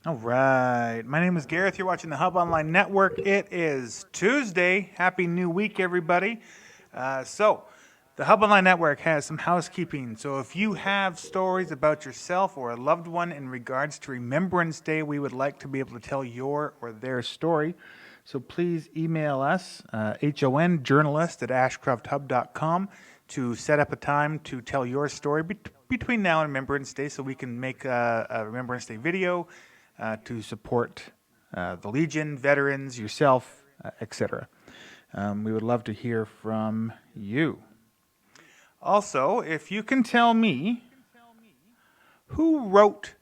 All right. My name is Gareth. You're watching the Hub Online Network. It is Tuesday. Happy New Week, everybody. The Hub Online Network has some housekeeping. So, if you have stories about yourself or a loved one in regards to Remembrance Day, we would like to be able to tell your or their story. So, please email us, honjournalist at ashcrofthub.com, to set up a time to tell your story between now and Remembrance Day so we can make a Remembrance Day video to support the Legion, veterans, yourself, etc. We would love to hear from you. Also, if you can tell me who wrote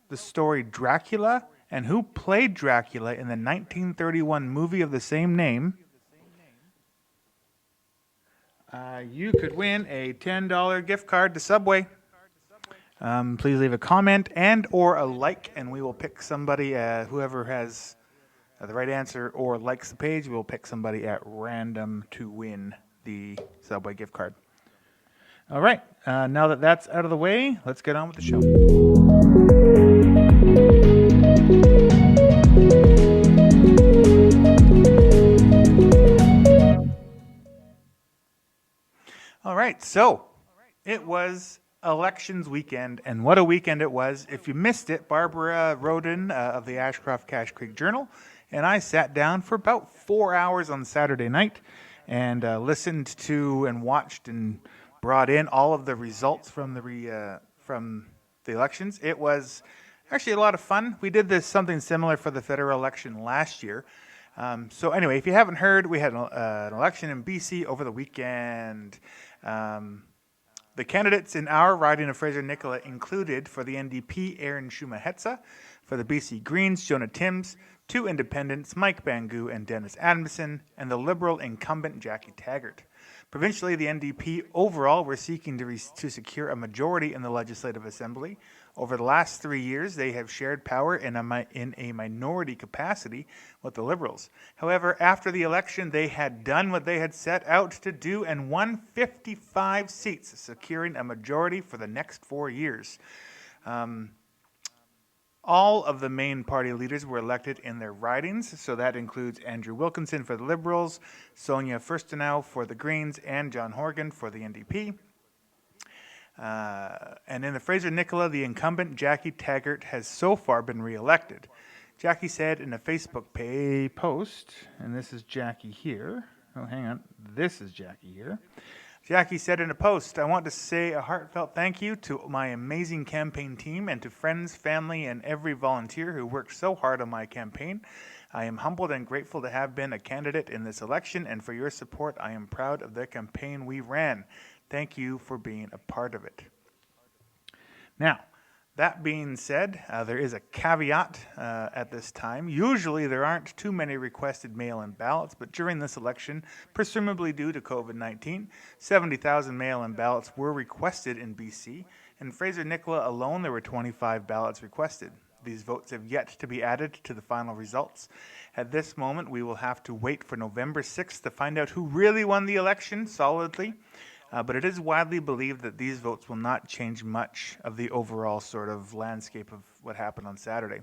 the story Dracula and who played Dracula in the 1931 movie of the same name, you could win a $10 gift card to Subway. Please leave a comment and or a like, and we will pick somebody, whoever has the right answer or likes the page, we'll pick somebody at random to win the Subway gift card. All right, now that that's out of the way, let's get on with the show. All right, so it was elections weekend, and what a weekend it was. If you missed it, Barbara Roden of the Ashcroft Cache Creek Journal and I sat down for about 4 hours on Saturday night and listened to and watched and brought in all of the results from the elections. It was actually a lot of fun. We did this something similar for the federal election last year. So anyway, if you haven't heard, we had an election in BC over the weekend. The candidates in our riding of Fraser Nicola included for the NDP Aaron Sumexheltza, for the BC Greens Jonah Timms, 2 independents Mike Bhanghu and Dennis Adamson, and the Liberal Incumbent Jackie Tegart. Provincially, the NDP overall were seeking to secure a majority in the Legislative Assembly. Over the last 3 years, they have shared power in a minority capacity with the Liberals. However, after the election, they had done what they had set out to do and won 55 seats, securing a majority for the next 4 years. All of the main party leaders were elected in their ridings, so that includes Andrew Wilkinson for the Liberals, Sonia Furstenau for the Greens, and John Horgan for the NDP. And in the Fraser Nicola, the incumbent Jackie Tegart has so far been re-elected. Jackie said in a Facebook post, and this is Jackie here. Oh, hang on. This is Jackie here. Jackie said in a post, "I want to say a heartfelt thank you to my amazing campaign team and to friends, family, and every volunteer who worked so hard on my campaign. I am humbled and grateful to have been a candidate in this election, and for your support, I am proud of the campaign we ran. Thank you for being a part of it." Now, that being said, there is a caveat at this time. Usually there aren't too many requested mail-in ballots, but during this election, presumably due to COVID-19, 70,000 mail-in ballots were requested in BC. In Fraser Nicola alone, there were 25 ballots requested. These votes have yet to be added to the final results. At this moment, we will have to wait for November 6th to find out who really won the election solidly. But it is widely believed that these votes will not change much of the overall sort of landscape of what happened on Saturday.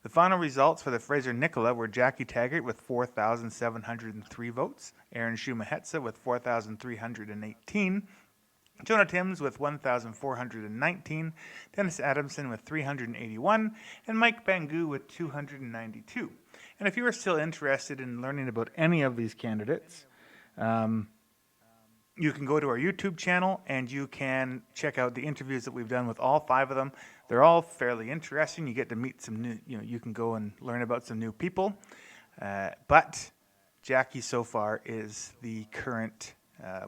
The final results for the Fraser Nicola were Jackie Tegart with 4,703 votes, Aaron Sumexheltza with 4,318, Jonah Timms with 1,419, Dennis Adamson with 381, and Mike Bhanghu with 292. And if you are still interested in learning about any of these candidates, you can go to our YouTube channel and you can check out the interviews that we've done with all 5 of them. They're all fairly interesting. You get to meet some new, you can go and learn about some new people. But Jackie so far is the current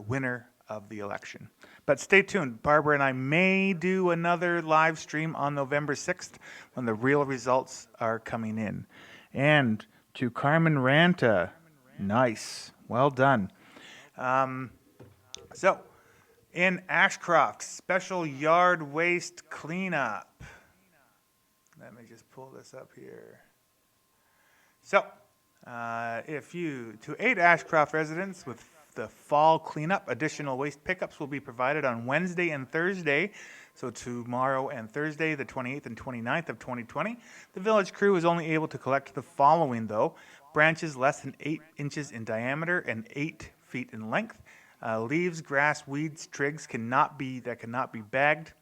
winner of the election. But stay tuned. Barbara and I may do another live stream on November 6th when the real results are coming in. And to Carmen Ranta, nice. Well done. So, in Ashcroft, special yard waste cleanup. Let me just pull this up here. So, to aid Ashcroft residents with the fall cleanup, additional waste pickups will be provided on Wednesday and Thursday So tomorrow and Thursday, the 28th and 29th of 2020, the village crew is only able to collect the following, though: branches less than 8 inches in diameter and 8 feet in length. Leaves, grass, weeds, twigs cannot be bagged.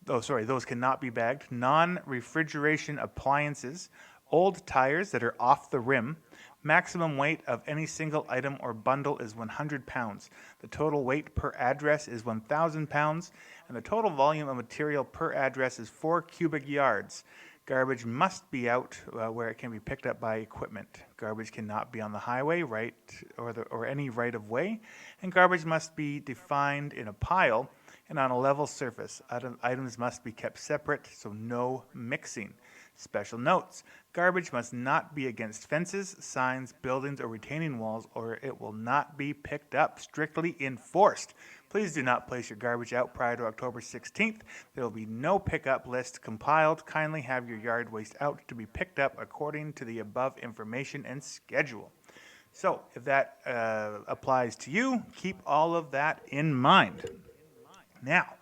Those cannot be bagged. Non-refrigeration appliances, old tires that are off the rim. Maximum weight of any single item or bundle is 100 pounds. The total weight per address is 1,000 pounds, and the total volume of material per address is 4 cubic yards. Garbage must be out where it can be picked up by equipment. Garbage cannot be on the highway, or any right of way, and garbage must be defined in a pile and on a level surface. Items must be kept separate, so no mixing. Special notes: garbage must not be against fences, signs, buildings, or retaining walls, or it will not be picked up. Strictly enforced. Please do not place your garbage out prior to October 16th. There will be no pickup list compiled. Kindly have your yard waste out to be picked up according to the above information and schedule. So, if that applies to you, keep all of that in mind. Now,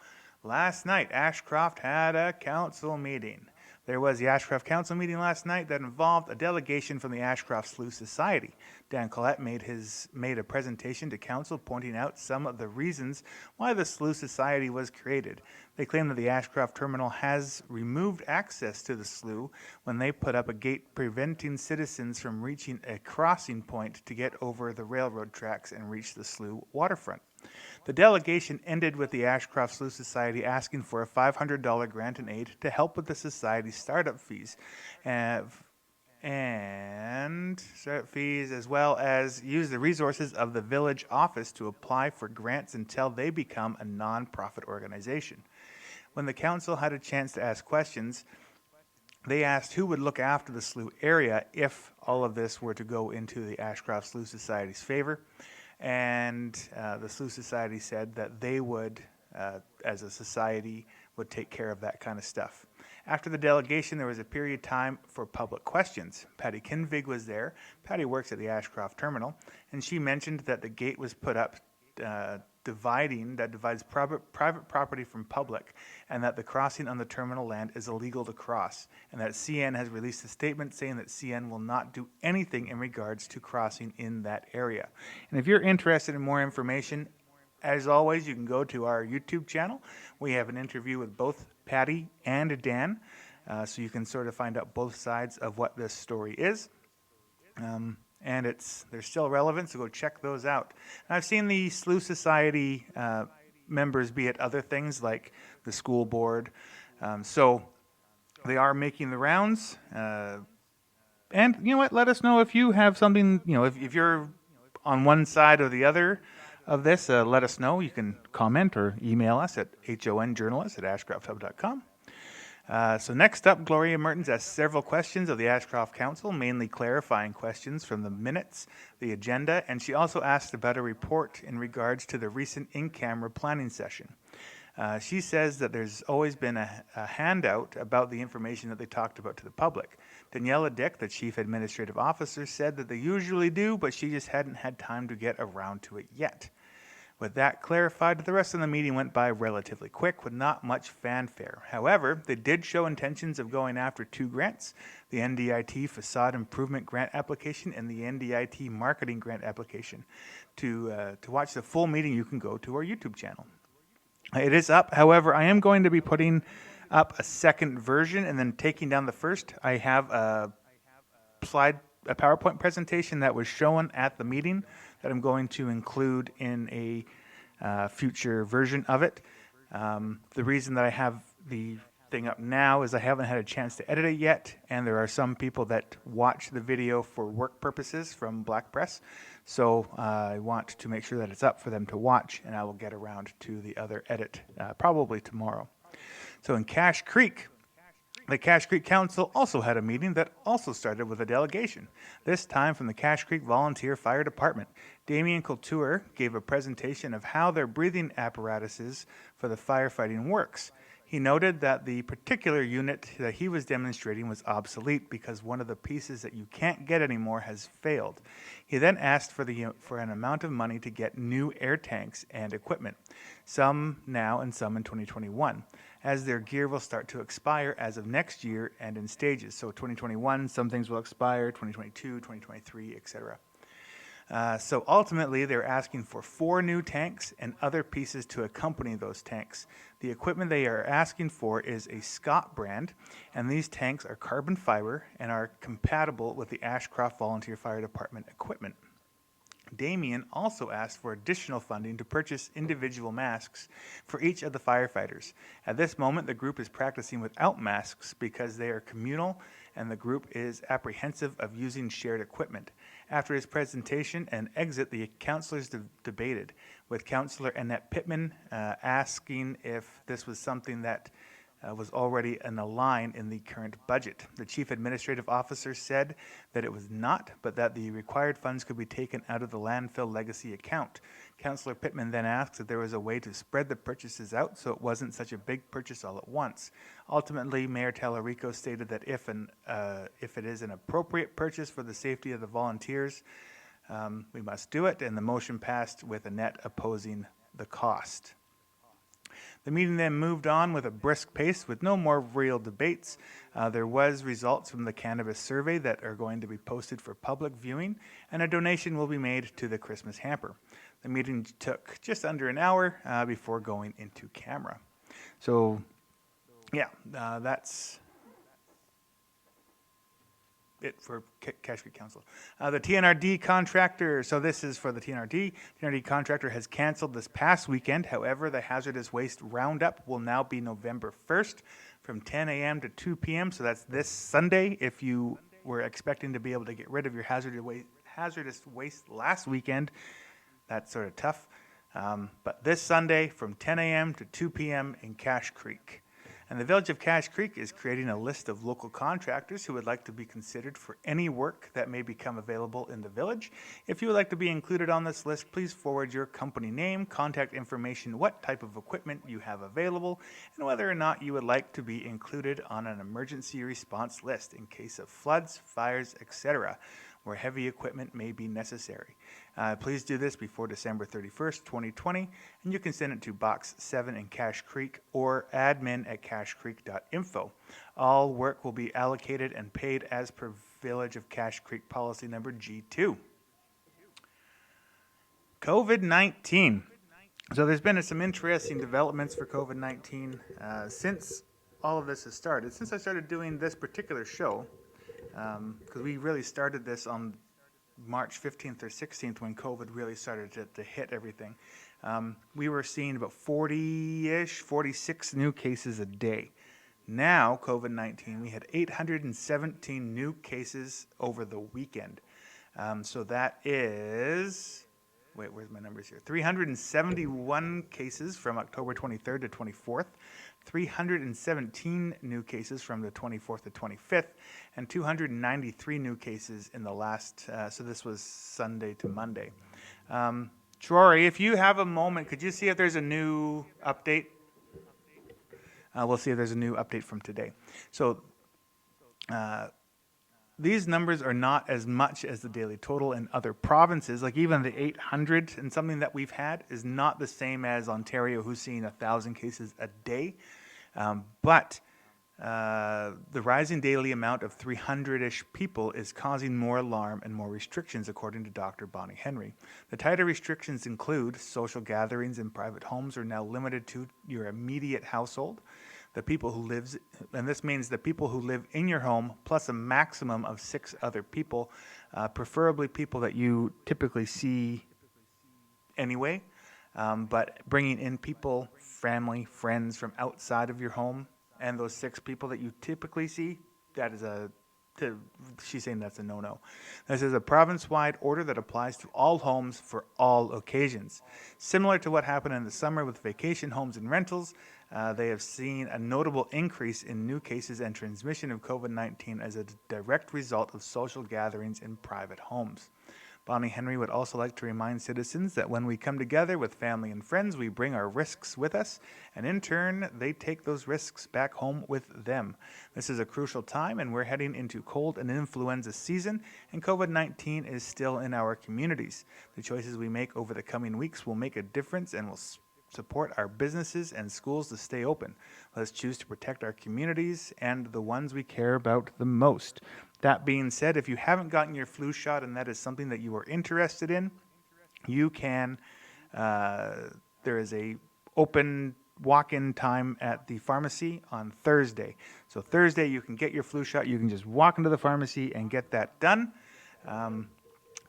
last night, Ashcroft had a council meeting. There was the Ashcroft Council meeting last night that involved a delegation from the Ashcroft Slough Society. Dan Collette made a presentation to council pointing out some of the reasons why the Slough Society was created. They claim that the Ashcroft terminal has removed access to the slough when they put up a gate preventing citizens from reaching a crossing point to get over the railroad tracks and reach the slough waterfront. The delegation ended with the Ashcroft Slough Society asking for a $500 grant and aid to help with the society's startup fees, as well as use the resources of the village office to apply for grants until they become a non-profit organization. When the council had a chance to ask questions, they asked who would look after the slough area if all of this were to go into the Ashcroft Slough Society's favor. And the Slough Society said that they would, as a society, would take care of that kind of stuff. After the delegation, there was a period of time for public questions. Patty Kinvig was there. Patty works at the Ashcroft terminal, and she mentioned that the gate was put up divides private property from public, and that the crossing on the terminal land is illegal to cross, and that CN has released a statement saying that CN will not do anything in regards to crossing in that area. And if you're interested in more information, as always, you can go to our YouTube channel. We have an interview with both Patty and Dan, so you can sort of find out both sides of what this story is. And they're still relevant, so go check those out. And I've seen the Slough Society members be at other things like the school board. So they are making the rounds. And you know what? Let us know if you have something, if you're on one side or the other of this, let us know. You can comment or email us at honjournalist@ashcrofthub.com. So next up, Gloria Mertens asked several questions of the Ashcroft Council, mainly clarifying questions from the minutes, the agenda, and she also asked about a report in regards to the recent in-camera planning session. She says that there's always been a handout about the information that they talked about to the public. Daniela Dick, the Chief Administrative Officer, said that they usually do, but she just hadn't had time to get around to it yet. With that clarified, the rest of the meeting went by relatively quick with not much fanfare. However, they did show intentions of going after 2 grants, the NDIT Facade Improvement Grant Application and the NDIT Marketing Grant Application. To watch the full meeting, you can go to our YouTube channel. It is up. However, I am going to be putting up a second version and then taking down the first. I have a PowerPoint presentation that was shown at the meeting that I'm going to include in a future version of it. The reason that I have the thing up now is I haven't had a chance to edit it yet, and there are some people that watch the video for work purposes from Black Press, so I want to make sure that it's up for them to watch, and I will get around to the other edit probably tomorrow. So in Cache Creek, the Cache Creek Council also had a meeting that also started with a delegation, this time from the Cache Creek Volunteer Fire Department. Damien Couture gave a presentation of how their breathing apparatuses for the firefighting works. He noted that the particular unit that he was demonstrating was obsolete because one of the pieces that you can't get anymore has failed. He then asked for an amount of money to get new air tanks and equipment, some now and some in 2021, as their gear will start to expire as of next year and in stages. So 2021, some things will expire, 2022, 2023, etc. So ultimately, they're asking for 4 new tanks and other pieces to accompany those tanks. The equipment they are asking for is a Scott brand, and these tanks are carbon fiber and are compatible with the Ashcroft Volunteer Fire Department equipment. Damien also asked for additional funding to purchase individual masks for each of the firefighters. At this moment, the group is practicing without masks because they are communal and the group is apprehensive of using shared equipment. After his presentation and exit, the councillors debated, with Councillor Annette Pittman asking if this was something that was already in a line in the current budget. The Chief Administrative Officer said that it was not, but that the required funds could be taken out of the landfill legacy account. Councillor Pittman then asked if there was a way to spread the purchases out so it wasn't such a big purchase all at once. Ultimately, Mayor Tallarico stated that if it is an appropriate purchase for the safety of the volunteers, we must do it, and the motion passed with Annette opposing the cost. The meeting then moved on with a brisk pace with no more real debates. There was results from the cannabis survey that are going to be posted for public viewing, and a donation will be made to the Christmas hamper. The meeting took just under an hour before going into camera. So, yeah, that's it for Cache Creek Council. The TNRD contractor, so this is for the TNRD. TNRD contractor has canceled this past weekend. However, the hazardous waste roundup will now be November 1st from 10 a.m. to 2 p.m. So that's this Sunday. If you were expecting to be able to get rid of your hazardous waste last weekend, that's sort of tough. But this Sunday from 10 a.m. to 2 p.m. in Cache Creek. And the Village of Cache Creek is creating a list of local contractors who would like to be considered for any work that may become available in the village. If you would like to be included on this list, please forward your company name, contact information, what type of equipment you have available, and whether or not you would like to be included on an emergency response list in case of floods, fires, etc., where heavy equipment may be necessary. Please do this before December 31st, 2020, and you can send it to Box 7 in Cache Creek or admin@cachecreek.info. All work will be allocated and paid as per Village of Cache Creek policy number G2. COVID-19. So there's been some interesting developments for COVID-19 since all of this has started. Since I started doing this particular show, because we really started this on March 15th or 16th when COVID really started to hit everything. We were seeing about 40-ish, 46 new cases a day. Now, COVID-19, we had 817 new cases over the weekend. So that is, wait, where's my numbers here? 371 cases from October 23rd to 24th. 317 new cases from the 24th to 25th, and 293 new cases in the last, so this was Sunday to Monday. Trory, if you have a moment, could you see if there's a new update? We'll see if there's a new update from today. So these numbers are not as much as the daily total in other provinces. Like even the 800 and something that we've had is not the same as Ontario, who's seeing 1,000 cases a day. But the rising daily amount of 300-ish people is causing more alarm and more restrictions, according to Dr. Bonnie Henry. The tighter restrictions include social gatherings in private homes are now limited to your immediate household. The people who lives, and this means the people who live in your home plus a maximum of 6 other people, preferably people that you typically see anyway. But bringing in people, family, friends from outside of your home, and those 6 people that you typically see, that is she's saying that's a no-no. This is a province-wide order that applies to all homes for all occasions. Similar to what happened in the summer with vacation homes and rentals, they have seen a notable increase in new cases and transmission of COVID-19 as a direct result of social gatherings in private homes. Bonnie Henry would also like to remind citizens that when we come together with family and friends, we bring our risks with us, and in turn, they take those risks back home with them. This is a crucial time, and we're heading into cold and influenza season, and COVID-19 is still in our communities. The choices we make over the coming weeks will make a difference and will support our businesses and schools to stay open. Let's choose to protect our communities and the ones we care about the most. That being said, if you haven't gotten your flu shot and that is something that you are interested in, you can, there is a open walk-in time at the pharmacy on Thursday. So Thursday you can get your flu shot. You can just walk into the pharmacy and get that done.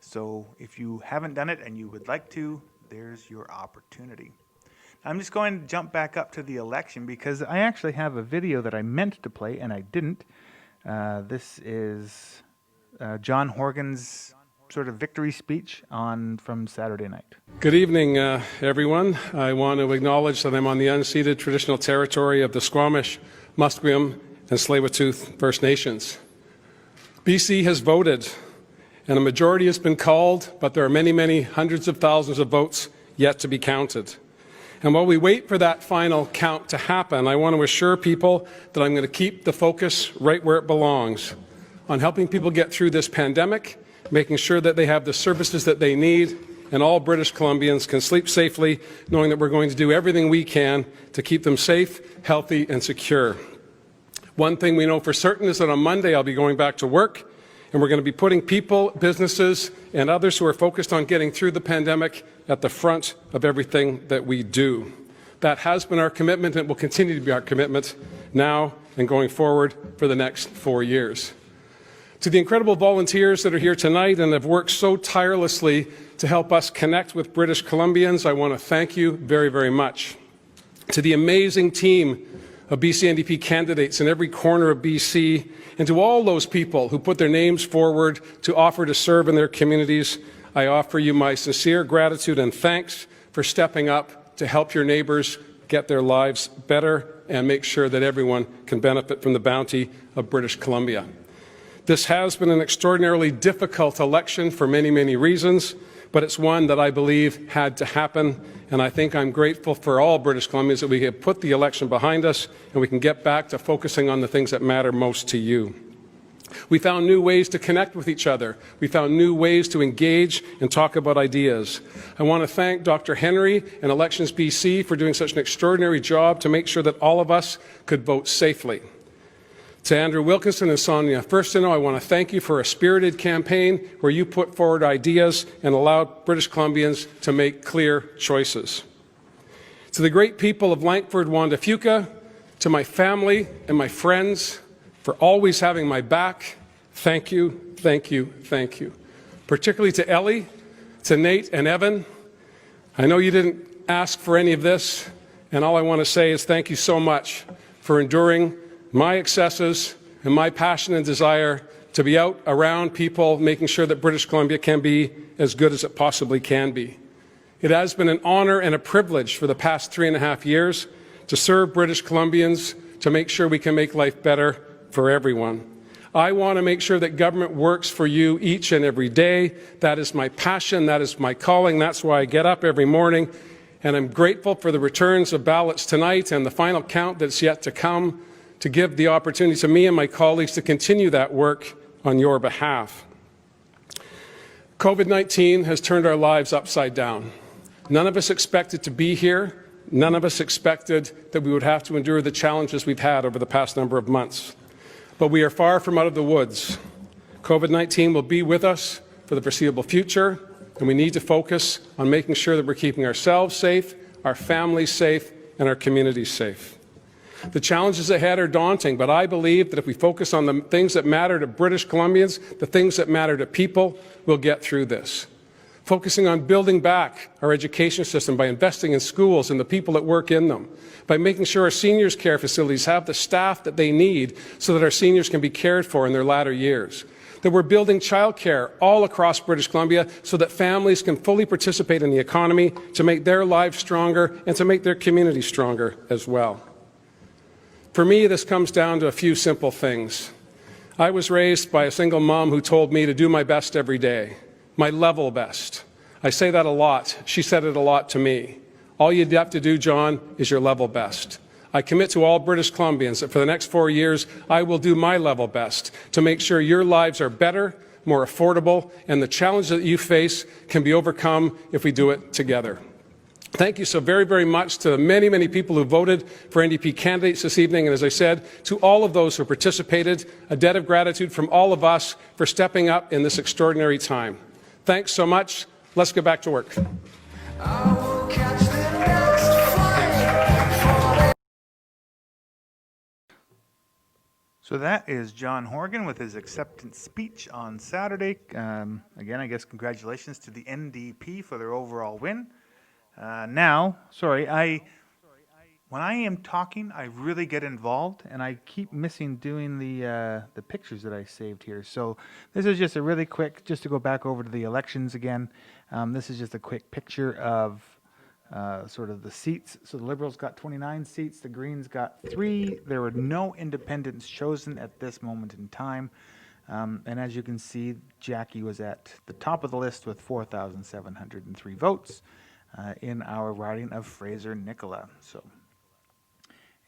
So if you haven't done it and you would like to, there's your opportunity. I'm just going to jump back up to the election because I actually have a video that I meant to play and I didn't. This is John Horgan's sort of victory speech from Saturday night. Good evening, everyone. I want to acknowledge that I'm on the unceded traditional territory of the Squamish, Musqueam, and Tsleil-Waututh First Nations. BC has voted, and a majority has been called, but there are many, many hundreds of thousands of votes yet to be counted. And while we wait for that final count to happen, I want to assure people that I'm going to keep the focus right where it belongs, on helping people get through this pandemic, making sure that they have the services that they need, and all British Columbians can sleep safely, knowing that we're going to do everything we can to keep them safe, healthy, and secure. One thing we know for certain is that on Monday I'll be going back to work, and we're going to be putting people, businesses, and others who are focused on getting through the pandemic at the front of everything that we do. That has been our commitment and will continue to be our commitment now and going forward for the next 4 years. To the incredible volunteers that are here tonight and have worked so tirelessly to help us connect with British Columbians, I want to thank you very, very much. To the amazing team of BC NDP candidates in every corner of BC, and to all those people who put their names forward to offer to serve in their communities, I offer you my sincere gratitude and thanks for stepping up to help your neighbours get their lives better and make sure that everyone can benefit from the bounty of British Columbia. This has been an extraordinarily difficult election for many, many reasons, but it's one that I believe had to happen, and I think I'm grateful for all British Columbians that we have put the election behind us and we can get back to focusing on the things that matter most to you. We found new ways to connect with each other. We found new ways to engage and talk about ideas. I want to thank Dr. Henry and Elections BC for doing such an extraordinary job to make sure that all of us could vote safely. To Andrew Wilkinson and Sonia Firstino, I want to thank you for a spirited campaign where you put forward ideas and allowed British Columbians to make clear choices. To the great people of Langford, Wanda Fuca, to my family and my friends for always having my back, thank you, thank you, thank you. Particularly to Ellie, to Nate and Evan. I know you didn't ask for any of this, and all I want to say is thank you so much for enduring my excesses and my passion and desire to be out around people, making sure that British Columbia can be as good as it possibly can be. It has been an honour and a privilege for the past 3.5 years to serve British Columbians, to make sure we can make life better for everyone. I want to make sure that government works for you each and every day. That is my passion, that is my calling, that's why I get up every morning, and I'm grateful for the returns of ballots tonight and the final count that's yet to come, to give the opportunity to me and my colleagues to continue that work on your behalf. COVID-19 has turned our lives upside down. None of us expected to be here. None of us expected that we would have to endure the challenges we've had over the past number of months. But we are far from out of the woods. COVID-19 will be with us for the foreseeable future, and we need to focus on making sure that we're keeping ourselves safe, our families safe, and our communities safe. The challenges ahead are daunting, but I believe that if we focus on the things that matter to British Columbians, the things that matter to people, we'll get through this. Focusing on building back our education system by investing in schools and the people that work in them, by making sure our seniors' care facilities have the staff that they need so that our seniors can be cared for in their latter years. That we're building childcare all across British Columbia so that families can fully participate in the economy to make their lives stronger and to make their communities stronger as well. For me, this comes down to a few simple things. I was raised by a single mom who told me to do my best every day, my level best. I say that a lot. She said it a lot to me. All you have to do, John, is your level best. I commit to all British Columbians that for the next 4 years, I will do my level best to make sure your lives are better, more affordable, and the challenge that you face can be overcome if we do it together. Thank you so very, very much to the many, many people who voted for NDP candidates this evening. And as I said, to all of those who participated, a debt of gratitude from all of us for stepping up in this extraordinary time. Thanks so much. Let's get back to work. So that is John Horgan with his acceptance speech on Saturday. Again, I guess congratulations to the NDP for their overall win. When I am talking, I really get involved, and I keep missing doing the pictures that I saved here. So this is just a really quick, just to go back over to the elections again. This is just a quick picture of sort of the seats. So the Liberals got 29 seats, the Greens got 3. There were no independents chosen at this moment in time. And as you can see, Jackie was at the top of the list with 4,703 votes in our riding of Fraser Nicola.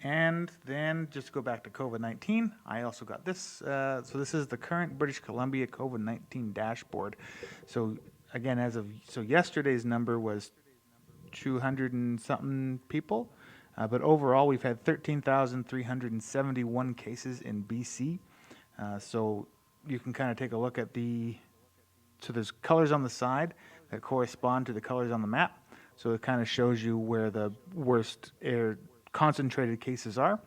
And then just to go back to COVID-19, I also got this. So this is the current British Columbia COVID-19 dashboard. So again, yesterday's number was 200 and something people, but overall we've had 13,371 cases in BC. So you can kind of take a look at so there's colors on the side that correspond to the colors on the map. So it kind of shows you where the worst concentrated cases are.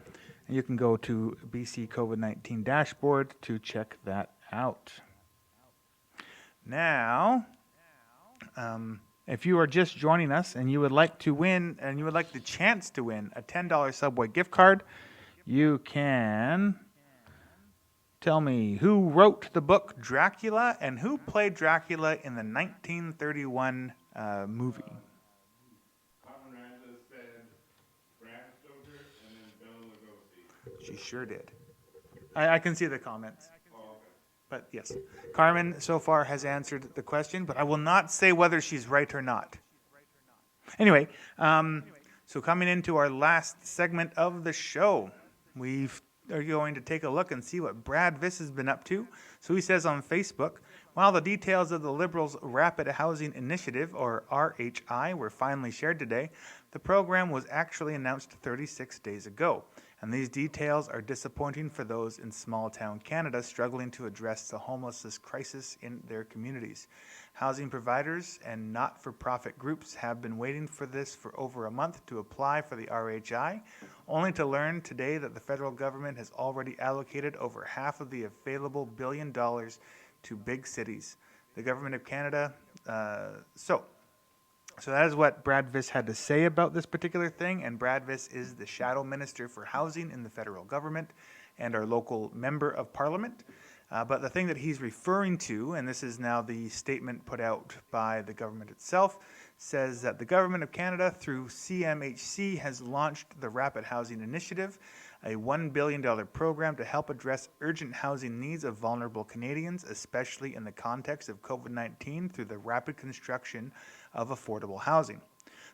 And you can go to BC COVID-19 dashboard to check that out. Now, if you are just joining us and you would like to win, and you would like the chance to win a $10 Subway gift card, you can tell me who wrote the book Dracula and who played Dracula in the 1931 movie. She sure did. I can see the comments. But yes, Carmen so far has answered the question, but I will not say whether she's right or not. Anyway, so coming into our last segment of the show, we are going to take a look and see what Brad Viss has been up to. So he says on Facebook, while the details of the Liberals' Rapid Housing Initiative, or RHI, were finally shared today, the program was actually announced 36 days ago. And these details are disappointing for those in small-town Canada struggling to address the homelessness crisis in their communities. Housing providers and not-for-profit groups have been waiting for this for over a month to apply for the RHI, only to learn today that the federal government has already allocated over half of the available $1 billion to big cities. The Government of Canada, So that is what Brad Viss had to say about this particular thing, and Brad Viss is the Shadow Minister for Housing in the federal government and our local member of parliament. But the thing that he's referring to, and this is now the statement put out by the government itself, says that the Government of Canada through CMHC has launched the Rapid Housing Initiative, a $1 billion program to help address urgent housing needs of vulnerable Canadians, especially in the context of COVID-19 through the rapid construction of affordable housing.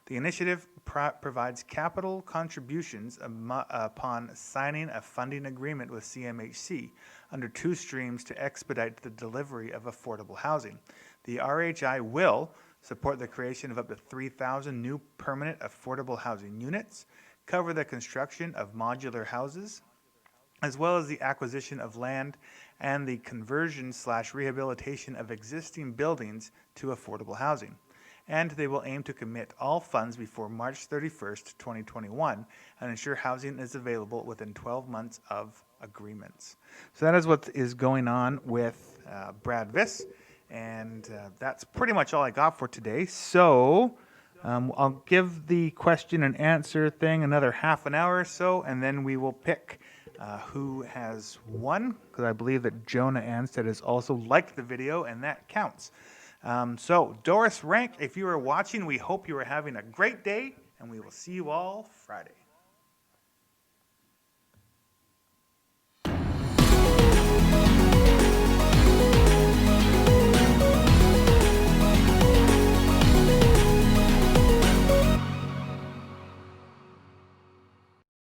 The initiative provides capital contributions upon signing a funding agreement with CMHC under 2 streams to expedite the delivery of affordable housing. The RHI will support the creation of up to 3,000 new permanent affordable housing units, cover the construction of modular houses, as well as the acquisition of land and the conversion/rehabilitation of existing buildings to affordable housing. And they will aim to commit all funds before March 31st, 2021, and ensure housing is available within 12 months of agreements. So that is what is going on with Brad Viss, and that's pretty much all I got for today. So I'll give the question and answer thing another half an hour or so, and then we will pick who has won, because I believe that Jonah Anstead has also liked the video, and that counts. So Doris Rank, if you are watching, we hope you are having a great day, and we will see you all Friday.